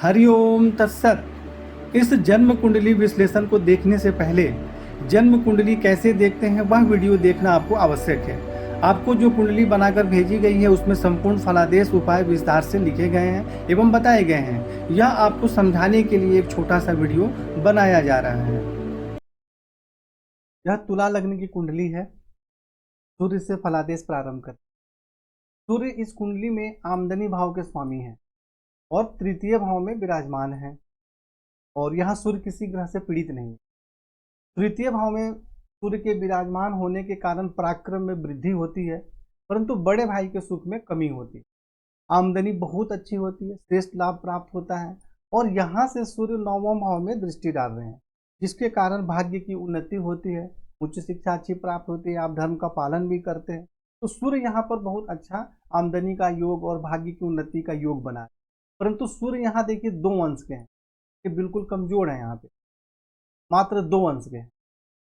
हरिओम तत्सत। इस जन्म कुंडली विश्लेषण को देखने से पहले जन्म कुंडली कैसे देखते हैं वह वीडियो देखना आपको आवश्यक है। आपको जो कुंडली बनाकर भेजी गई है उसमें संपूर्ण फलादेश उपाय विस्तार से लिखे गए हैं एवं बताए गए हैं। यह आपको समझाने के लिए एक छोटा सा वीडियो बनाया जा रहा है। यह तुला लग्न की कुंडली है। सूर्य से फलादेश प्रारंभ कर। सूर्य इस कुंडली में आमदनी भाव के स्वामी हैं और तृतीय भाव में विराजमान है और यहाँ सूर्य किसी ग्रह से पीड़ित नहीं है। तृतीय भाव में सूर्य के विराजमान होने के कारण पराक्रम में वृद्धि होती है, परंतु बड़े भाई के सुख में कमी होती है। आमदनी बहुत अच्छी होती है, श्रेष्ठ लाभ प्राप्त होता है और यहाँ से सूर्य नौवें भाव में दृष्टि डाल रहे हैं, जिसके कारण भाग्य की उन्नति होती है, उच्च शिक्षा अच्छी प्राप्त होती है, आप धर्म का पालन भी करते हैं। तो सूर्य यहाँ पर बहुत अच्छा आमदनी का योग और भाग्य की उन्नति का योग बना है। परंतु सूर्य यहाँ देखिए 2 अंश के हैं, ये बिल्कुल कमजोर है, यहाँ पे मात्र 2 अंश के हैं।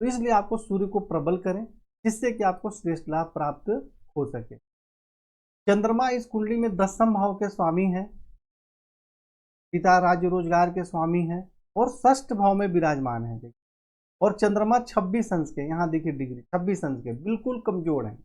तो इसलिए आपको सूर्य को प्रबल करें जिससे कि आपको श्रेष्ठ लाभ प्राप्त हो सके। चंद्रमा इस कुंडली में 10वें भाव के स्वामी हैं, पिता राज्य रोजगार के स्वामी हैं और 6ठ भाव में विराजमान है। और चंद्रमा 26 अंश के, यहाँ देखिए डिग्री 26 अंश के, बिल्कुल कमजोर है।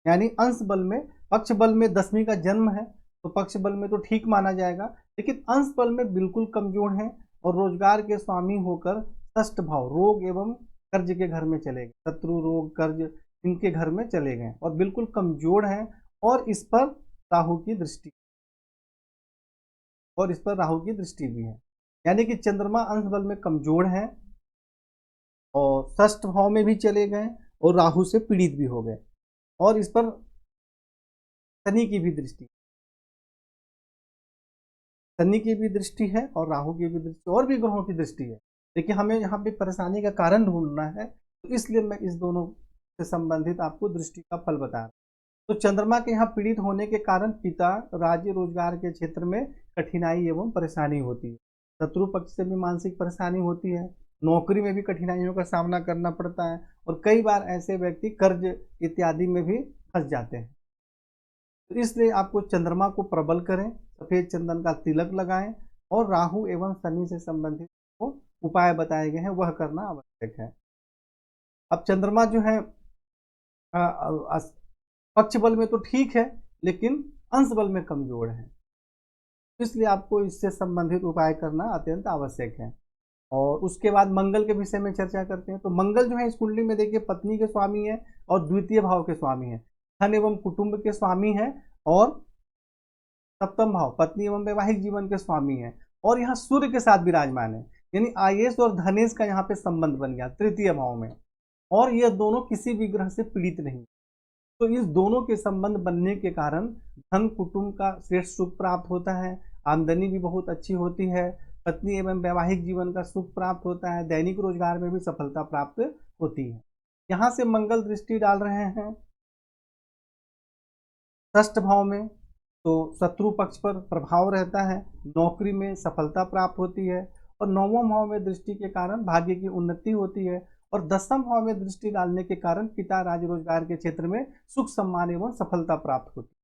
यानी अंश बल में, पक्ष बल में 10वीं का जन्म है तो पक्ष बल में तो ठीक माना जाएगा, लेकिन अंश बल में बिल्कुल कमजोर है और रोजगार के स्वामी होकर 6ठ भाव रोग एवं कर्ज के घर में चले गए, शत्रु रोग कर्ज इनके घर में चले गए और बिल्कुल कमजोर है। और इस पर राहु की दृष्टि भी है, यानी कि चंद्रमा अंश बल में कमजोर है और 6ठ भाव में भी चले गए और राहु से पीड़ित भी हो गए। और इस पर शनि की भी दृष्टि है और राहु की भी दृष्टि और भी ग्रहों की दृष्टि है। देखिए हमें यहाँ पे परेशानी का कारण ढूंढना है, तो इसलिए मैं इस दोनों से संबंधित आपको दृष्टि का फल बता रहा हूँ। तो चंद्रमा के यहाँ पीड़ित होने के कारण पिता राज्य रोजगार के क्षेत्र में कठिनाई एवं परेशानी होती है, शत्रु पक्ष से भी मानसिक परेशानी होती है, नौकरी में भी कठिनाइयों का सामना करना पड़ता है और कई बार ऐसे व्यक्ति कर्ज इत्यादि में भी फंस जाते हैं। तो इसलिए आपको चंद्रमा को प्रबल करें, सफेद चंदन का तिलक लगाएं और राहु एवं शनि से संबंधित उपाय बताए गए हैं वह करना आवश्यक है। अब चंद्रमा जो है पक्ष बल में तो ठीक है लेकिन अंश बल में कमजोर है, इसलिए आपको इससे संबंधित उपाय करना अत्यंत आवश्यक है। और उसके बाद मंगल के विषय में चर्चा करते हैं। तो मंगल जो है इस कुंडली में देखिए पत्नी के स्वामी है और द्वितीय भाव के स्वामी है, धन एवं कुटुंब के स्वामी है और 7वां भाव पत्नी एवं वैवाहिक जीवन के स्वामी है और यहाँ सूर्य के साथ विराजमान है, यानी आयेश और धनेश का यहाँ पे संबंध बन गया तृतीय भाव में। और ये दोनों किसी भी ग्रह से पीड़ित नहीं, तो इस दोनों के संबंध बनने के कारण धन कुटुंब का श्रेष्ठ सुख प्राप्त होता है, आमदनी भी बहुत अच्छी होती है, पत्नी एवं वैवाहिक जीवन का सुख प्राप्त होता है, दैनिक रोजगार में भी सफलता प्राप्त होती है। यहाँ से मंगल दृष्टि डाल रहे हैं 6ठ भाव में, तो शत्रु पक्ष पर प्रभाव रहता है, नौकरी में सफलता प्राप्त होती है और 9वें भाव में दृष्टि के कारण भाग्य की उन्नति होती है और 10वें भाव में दृष्टि डालने के कारण पिता राज रोजगार के क्षेत्र में सुख सम्मान एवं सफलता प्राप्त होती है।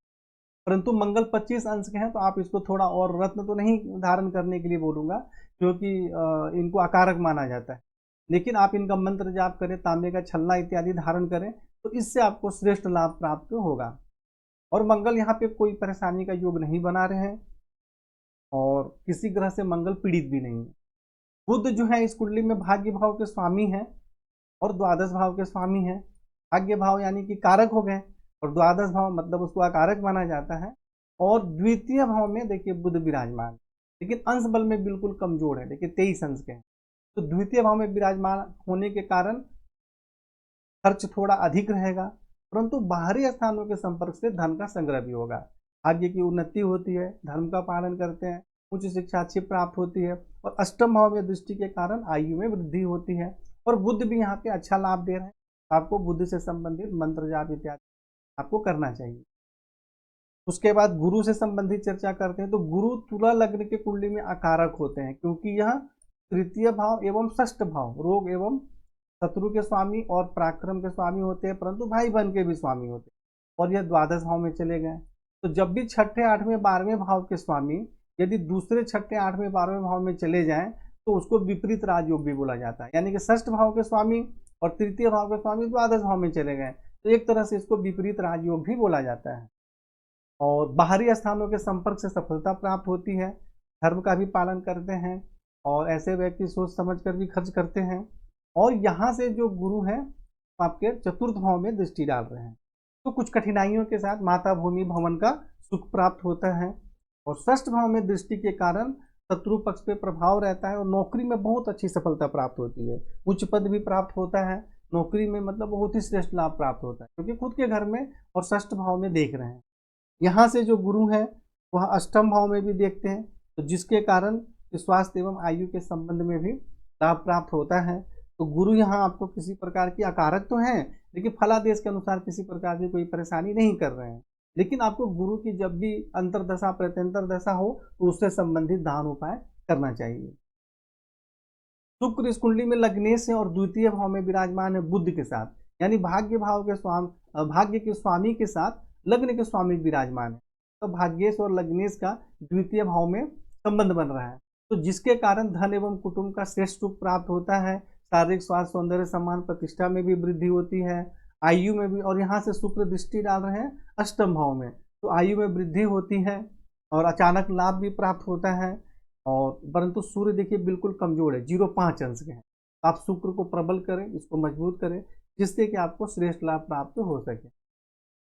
परंतु मंगल 25 अंश के हैं तो आप इसको थोड़ा और, रत्न तो नहीं धारण करने के लिए बोलूंगा क्योंकि इनको अकारक माना जाता है, लेकिन आप इनका मंत्र जाप करें, तांबे का छल्ला इत्यादि धारण करें तो इससे आपको श्रेष्ठ लाभ प्राप्त होगा। और मंगल यहाँ पे कोई परेशानी का योग नहीं बना रहे हैं और किसी ग्रह से मंगल पीड़ित भी नहीं है। बुध जो है इस कुंडली में भाग्य भाव के स्वामी है और द्वादश भाव के स्वामी है। भाग्य भाव यानी कि कारक हो गए और द्वादश भाव मतलब उसको अकारक माना जाता है। और द्वितीय भाव में देखिए बुध विराजमान, लेकिन अंश बल में बिल्कुल कमजोर है, देखिए 23 अंश के हैं। तो द्वितीय भाव में विराजमान होने के कारण खर्च थोड़ा अधिक रहेगा, परंतु बाहरी स्थानों के संपर्क से धन का संग्रह भी होगा, भाग्य की उन्नति होती है, धर्म का पालन करते हैं, उच्च शिक्षा अच्छी प्राप्त होती है और 8वें भाव में दृष्टि के कारण आयु में वृद्धि होती है। और बुध भी यहाँ पे अच्छा लाभ दे रहे हैं, आपको बुध से संबंधित मंत्र जाप इत्यादि आपको करना चाहिए। उसके बाद गुरु से संबंधित चर्चा करते हैं। तो गुरु तुला लग्न के कुंडली में अकारक होते हैं क्योंकि यह तृतीय भाव एवं 6ठ भाव रोग एवं शत्रु के स्वामी और पराक्रम के स्वामी होते हैं, परंतु भाई बहन के भी स्वामी होते हैं और यह द्वादश भाव में चले गए। तो जब भी 6ठे 8वें 12वें भाव के स्वामी यदि दूसरे, छठे, 8वें, 12वें भाव में चले जाएं तो उसको विपरीत राजयोग भी बोला जाता है। यानी कि षष्ठ भाव के स्वामी और तृतीय भाव के स्वामी द्वादश भाव में चले गए तो एक तरह से इसको विपरीत राजयोग भी बोला जाता है। और बाहरी स्थानों के संपर्क से सफलता प्राप्त होती है, धर्म का भी पालन करते हैं और ऐसे व्यक्ति सोच समझ कर भी खर्च करते हैं। और यहाँ से जो गुरु हैं आपके चतुर्थ भाव में दृष्टि डाल रहे हैं तो कुछ कठिनाइयों के साथ माता भूमि भवन का सुख प्राप्त होता है। और षष्ठ भाव में दृष्टि के कारण शत्रु पक्ष पे प्रभाव रहता है और नौकरी में बहुत अच्छी सफलता प्राप्त होती है, उच्च पद भी प्राप्त होता है, नौकरी में मतलब बहुत ही श्रेष्ठ लाभ प्राप्त होता है क्योंकि खुद के घर में और षष्ठ भाव में देख रहे हैं। यहाँ से जो गुरु है वह अष्टम भाव में भी देखते हैं तो जिसके कारण स्वास्थ्य एवं आयु के संबंध में भी लाभ प्राप्त होता है। तो गुरु यहाँ आपको किसी प्रकार की अकारक तो हैं लेकिन फलादेश के अनुसार किसी प्रकार की कोई परेशानी नहीं कर रहे हैं, लेकिन आपको गुरु की जब भी अंतरदशा प्रत्यंतर दशा हो तो उससे संबंधित दान उपाय करना चाहिए। शुक्र इस कुंडली में लग्नेश है और द्वितीय भाव में विराजमान है बुध के साथ, यानी भाग्य भाव के भाग्य के स्वामी के साथ लग्न के स्वामी विराजमान है। तो भाग्येश और लग्नेश का द्वितीय भाव में संबंध बन रहा है तो जिसके कारण धन एवं कुटुंब का श्रेष्ठ सुख प्राप्त होता है, शारीरिक स्वास्थ्य सौंदर्य सम्मान प्रतिष्ठा में भी वृद्धि होती है, आयु में भी। और यहाँ से शुक्र दृष्टि डाल रहे हैं अष्टम भाव में तो आयु में वृद्धि होती है और अचानक लाभ भी प्राप्त होता है। और परंतु सूर्य देखिए बिल्कुल कमजोर है, 0.5 अंश के हैं। आप शुक्र को प्रबल करें, इसको मजबूत करें जिससे कि आपको श्रेष्ठ लाभ प्राप्त हो सके।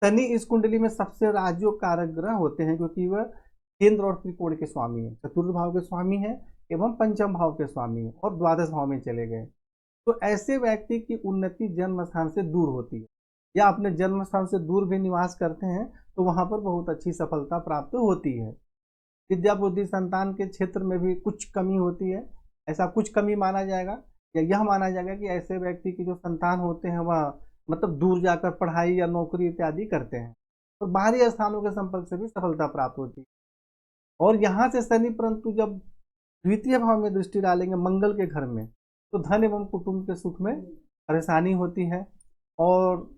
शनि इस कुंडली में सबसे राजयोग कारक ग्रह होते हैं क्योंकि वह केंद्र और त्रिकोण के स्वामी है, चतुर्थ भाव के स्वामी है एवं पंचम भाव के स्वामी है और द्वादश भाव में चले गए। तो ऐसे व्यक्ति की उन्नति जन्म स्थान से दूर होती है या अपने जन्म स्थान से दूर भी निवास करते हैं तो वहां पर बहुत अच्छी सफलता प्राप्त होती है। विद्या बुद्धि संतान के क्षेत्र में भी कुछ कमी होती है, ऐसा कुछ कमी माना जाएगा या यह माना जाएगा कि ऐसे व्यक्ति की जो संतान होते हैं वह मतलब दूर जाकर पढ़ाई या नौकरी इत्यादि करते हैं और बाहरी स्थानों के संपर्क से भी सफलता प्राप्त होती है। और यहाँ से शनि परंतु जब द्वितीय भाव में दृष्टि डालेंगे मंगल के घर में तो धन एवं कुटुंब के सुख में परेशानी होती है। और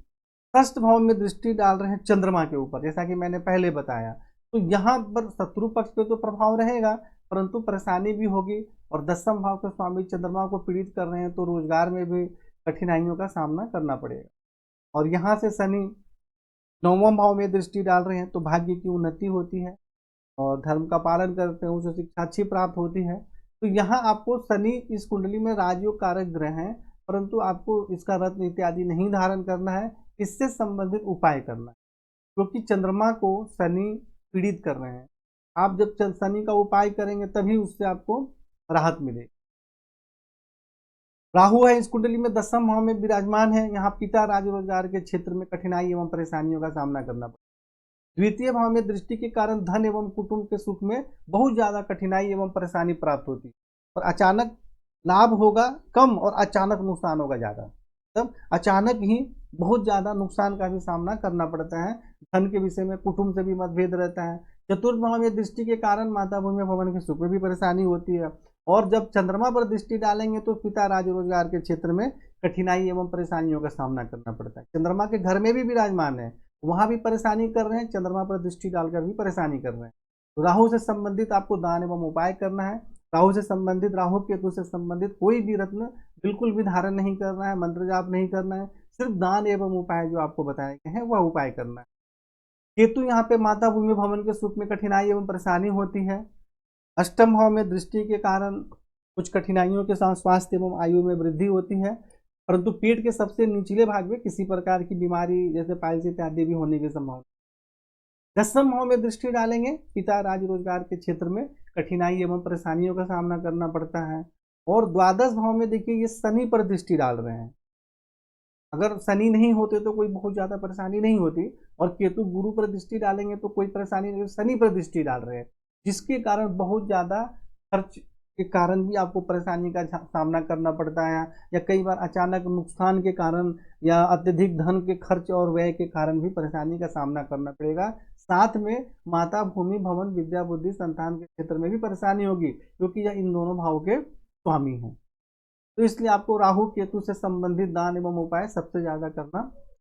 षष्ठ भाव में दृष्टि डाल रहे हैं चंद्रमा के ऊपर, जैसा कि मैंने पहले बताया, तो यहाँ पर शत्रु पक्ष पे तो प्रभाव रहेगा परंतु परेशानी भी होगी। और दसम भाव के स्वामी चंद्रमा को पीड़ित कर रहे हैं तो रोजगार में भी कठिनाइयों का सामना करना पड़ेगा। और यहाँ से शनि नौवें भाव में दृष्टि डाल रहे हैं तो भाग्य की उन्नति होती है और धर्म का पालन करते हैं उसे शिक्षा अच्छी प्राप्त होती है। तो यहाँ आपको शनि इस कुंडली में राजयोग कारक ग्रह हैं परंतु आपको इसका रत्न इत्यादि नहीं धारण करना है, इससे संबंधित उपाय करना है क्योंकि चंद्रमा को शनि पीड़ित कर रहे हैं। आप जब शनि का उपाय करेंगे तभी उससे आपको राहत मिलेगी। राहु है इस कुंडली में दसम भाव में विराजमान है, यहाँ पिता राज रोजगार के क्षेत्र में कठिनाई एवं परेशानियों का सामना करना पड़ेगा। द्वितीय भाव में दृष्टि के कारण धन एवं कुटुंब के सुख में बहुत ज्यादा कठिनाई एवं परेशानी प्राप्त होती है और अचानक लाभ होगा कम और अचानक नुकसान होगा ज्यादा, तब अचानक ही बहुत ज्यादा नुकसान का भी सामना करना पड़ता है। धन के विषय में कुटुंब से भी मतभेद रहता है। चतुर्थ भाव में दृष्टि के कारण माता भूमि भवन के सुख में भी परेशानी होती है। और जब चंद्रमा पर दृष्टि डालेंगे तो पिता राज रोजगार के क्षेत्र में कठिनाई एवं परेशानियों का सामना करना पड़ता है। चंद्रमा के घर में भी विराजमान है, वहां भी परेशानी कर रहे हैं, चंद्रमा पर दृष्टि डालकर भी परेशानी कर रहे हैं। तो राहु से संबंधित आपको दान एवं उपाय करना है। राहु से संबंधित, राहु केतु से संबंधित कोई भी रत्न बिल्कुल भी धारण नहीं करना है, मंत्र जाप नहीं करना है, सिर्फ दान एवं उपाय जो आपको बताए गए हैं वह उपाय करना है। केतु यहाँ पे माता भूमि भवन के सुख में कठिनाई एवं परेशानी होती है। अष्टम भाव में दृष्टि के कारण कुछ कठिनाइयों के साथ स्वास्थ्य एवं आयु में वृद्धि होती है परंतु पेट के सबसे निचले भाग में किसी प्रकार की बीमारी जैसे पाइल्स इत्यादि भी होने की संभावना। दसम भाव में दृष्टि डालेंगे पिता राज रोजगार के क्षेत्र में कठिनाई एवं परेशानियों का सामना करना पड़ता है। और द्वादश भाव में देखिए ये शनि पर दृष्टि डाल रहे हैं, अगर शनि नहीं होते तो कोई बहुत ज्यादा परेशानी नहीं होती और केतु गुरु पर दृष्टि डालेंगे तो कोई परेशानी नहीं, शनि पर दृष्टि डाल रहे हैं जिसके कारण बहुत ज्यादा खर्च के कारण भी आपको परेशानी का सामना करना पड़ता है या कई बार अचानक नुकसान के कारण या अत्यधिक धन के खर्च और व्यय के कारण भी परेशानी का सामना करना पड़ेगा। साथ में माता भूमि भवन विद्या बुद्धि संतान के क्षेत्र में भी परेशानी होगी क्योंकि यह इन दोनों भाव के स्वामी हैं। तो इसलिए आपको राहु केतु से संबंधित दान एवं उपाय सबसे ज्यादा करना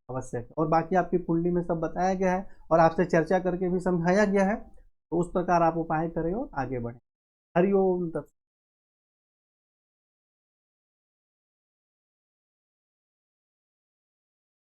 आवश्यक है। और बाकी आपकी कुंडली में सब बताया गया है और आपसे चर्चा करके भी समझाया गया है। तो उस प्रकार आप उपाय करें और आगे बढ़ें। हरिओम तत्सत।